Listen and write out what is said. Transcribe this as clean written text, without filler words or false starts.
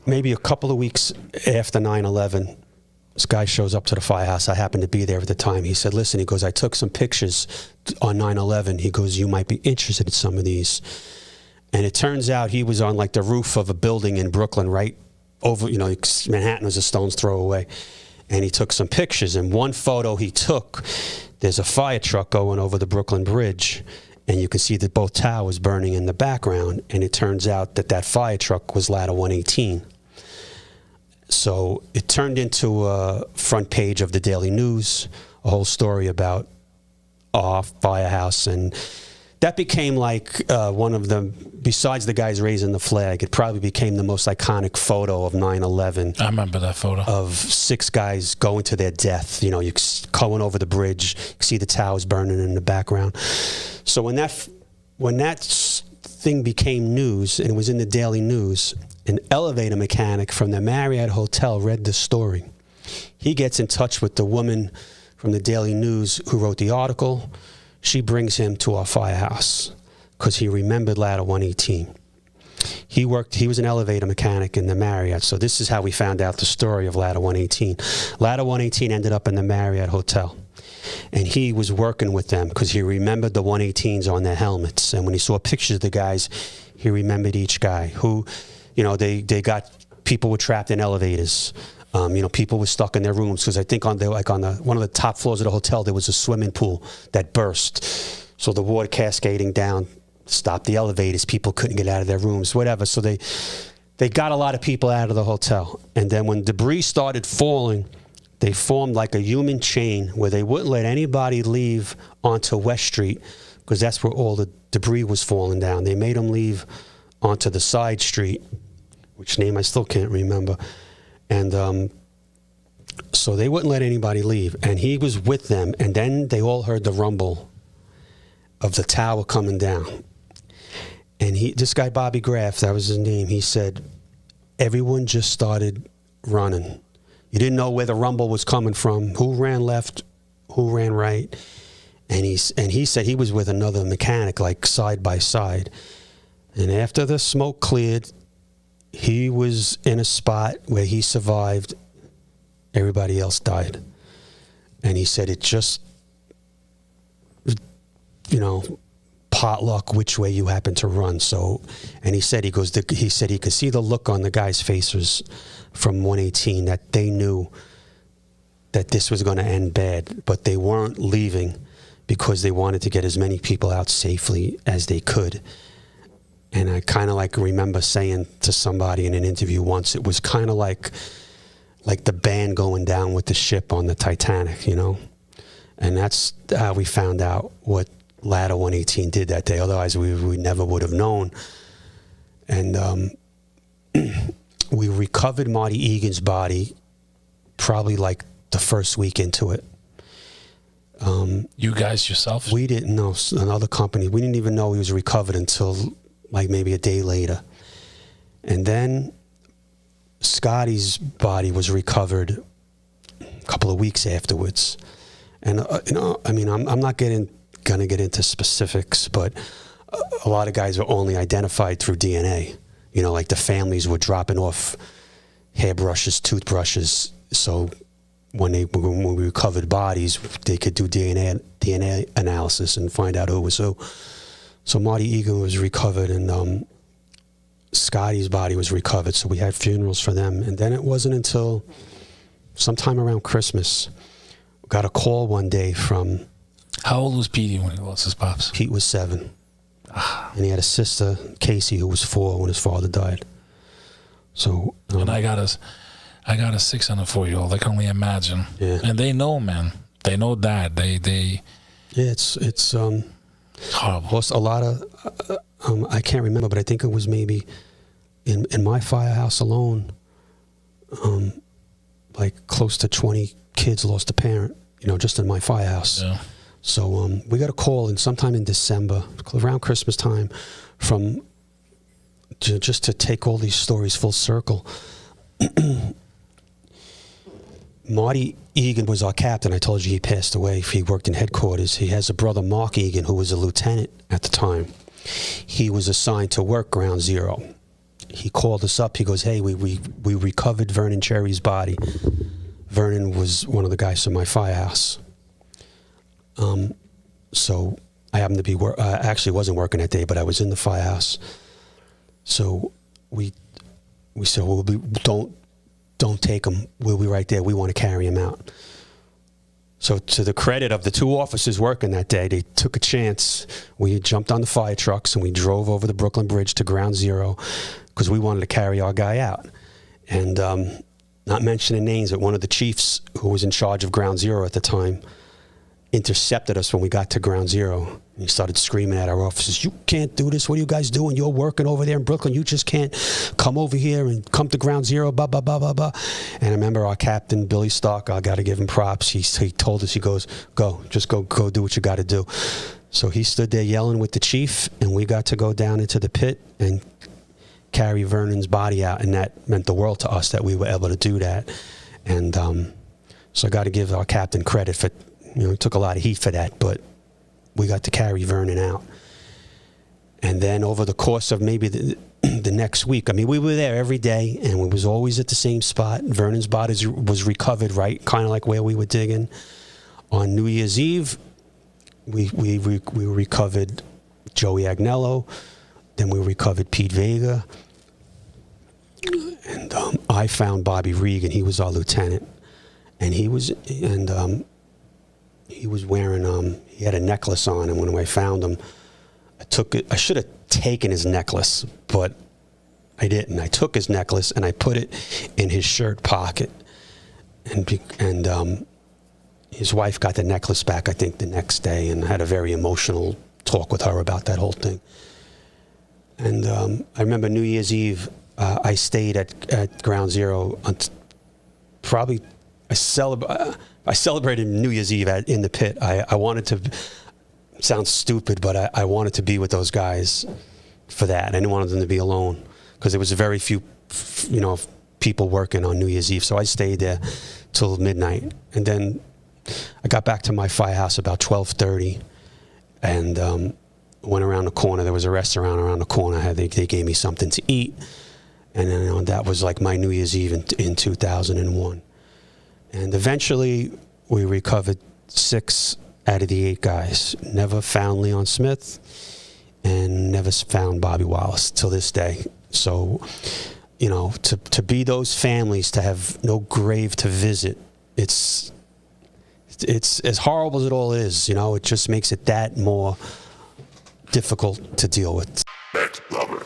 maybe a couple of weeks after 9/11, this guy shows up to the firehouse. I happened to be there at the time. He said, listen, he goes, I took some pictures on 9/11. He goes, you might be interested in some of these. And it turns out he was on like the roof of a building in Brooklyn, right over, Manhattan was a stone's throw away. And he took some pictures. And one photo he took, there's a fire truck going over the Brooklyn Bridge. And you can see that both towers burning in the background. And it turns out that that fire truck was Ladder 118. So it turned into a front page of the Daily News, a whole story about our firehouse. And that became like one of the, besides the guys raising the flag, it probably became the most iconic photo of 9/11. I remember that photo. Of 6 guys going to their death. You going over the bridge, you see the towers burning in the background. So when that thing became news, and it was in the Daily News, an elevator mechanic from the Marriott Hotel read the story. He gets in touch with the woman from the Daily News who wrote the article. She brings him to our firehouse because he remembered Ladder 118. He was an elevator mechanic in the Marriott, so this is how we found out the story of Ladder 118. Ladder 118 ended up in the Marriott Hotel, and he was working with them because he remembered the 118s on their helmets, and when he saw pictures of the guys, he remembered each guy who, they got, people were trapped in elevators. People were stuck in their rooms because I think on one of the top floors of the hotel there was a swimming pool that burst, so the water cascading down stopped the elevators. People couldn't get out of their rooms, whatever. So they got a lot of people out of the hotel, and then when debris started falling, they formed like a human chain where they wouldn't let anybody leave onto West Street because that's where all the debris was falling down. They made them leave onto the side street, which name I still can't remember. And so they wouldn't let anybody leave. And he was with them. And then they all heard the rumble of the tower coming down. And this guy, Bobby Graff, that was his name, he said, everyone just started running. You didn't know where the rumble was coming from, who ran left, who ran right. And he said he was with another mechanic, like side by side. And after the smoke cleared, he was in a spot where he survived. Everybody else died. And he said it just, potluck which way you happen to run. So, and he said, he said he could see the look on the guys' faces from 118 that they knew that this was going to end bad, but they weren't leaving because they wanted to get as many people out safely as they could. And I kind of remember saying to somebody in an interview once, it was kind of like the band going down with the ship on the Titanic, And that's how we found out what Ladder 118 did that day. Otherwise, we never would have known. And we recovered Marty Egan's body probably the first week into it. You guys yourself? We didn't know. Another company. We didn't even know he was recovered until maybe a day later. And then Scotty's body was recovered a couple of weeks afterwards. And, I'm not going to get into specifics, but a lot of guys were only identified through DNA. The families were dropping off hairbrushes, toothbrushes. So when we recovered bodies, they could do DNA analysis and find out who was who. So Marty Egan was recovered, and Scotty's body was recovered. So we had funerals for them. And then it wasn't until sometime around Christmas, we got a call one day from... How old was Pete when he lost his pops? Pete was 7. And he had a sister, Casey, who was 4 when his father died. So... and I got a 6 and a 4-year-old. I can only imagine. Yeah. And they know, man. They know Dad. They Yeah, it's horrible. Lost a lot of, I can't remember, but I think it was maybe in my firehouse alone, close to 20 kids lost a parent, just in my firehouse. Yeah. So we got a call sometime in December, around Christmas time, just to take all these stories full circle. Marty Egan was our captain. I told you he passed away. He worked in headquarters. He has a brother, Mark Egan, who was a lieutenant at the time. He was assigned to work Ground Zero. he called us up. He goes, hey, we recovered Vernon Cherry's body. Vernon was one of the guys from my firehouse. So I happened to be actually wasn't working that day, but I was in the firehouse. So we said, well, don't take him. We'll be right there. We want to carry him out. So to the credit of the two officers working that day, they took a chance. We jumped on the fire trucks and we drove over the Brooklyn Bridge to Ground Zero because we wanted to carry our guy out. And not mentioning names, but one of the chiefs who was in charge of Ground Zero at the time intercepted us when we got to Ground Zero. He started screaming at our officers, you can't do this. What are you guys doing? You're working over there in Brooklyn. You just can't come over here and come to Ground Zero, blah, blah, blah, blah, blah. And I remember our captain, Billy Stark, I got to give him props. He told us, he goes, just go do what you got to do. So he stood there yelling with the chief, and we got to go down into the pit and carry Vernon's body out. And that meant the world to us that we were able to do that. And so I got to give our captain credit for, he took a lot of heat for that, but we got to carry Vernon out. And then over the course of maybe the next week, I mean, we were there every day, and we was always at the same spot. Vernon's body was recovered right, kind of like where we were digging. On New Year's Eve, we recovered Joey Agnello. Then we recovered Pete Vega. And I found Bobby Regan. He was our lieutenant. And he was wearing, he had a necklace on, and when I found him, I took it. I should have taken his necklace, but I didn't. I took his necklace and I put it in his shirt pocket, and his wife got the necklace back, I think, the next day, and had a very emotional talk with her about that whole thing. And I remember New Year's Eve, I stayed at Ground Zero probably. I celebrated New Year's Eve in the pit. I wanted to, sounds stupid, but I wanted to be with those guys for that. I didn't want them to be alone because there was very few, people working on New Year's Eve. So I stayed there till midnight. And then I got back to my firehouse about 12:30 and went around the corner. There was a restaurant around the corner. They gave me something to eat. And then that was like my New Year's Eve in 2001. And eventually, we recovered 6 out of the 8 guys. Never found Leon Smith, and never found Bobby Wallace till this day. So, to be those families, to have no grave to visit, it's as horrible as it all is. It just makes it that more difficult to deal with. Bek Lover.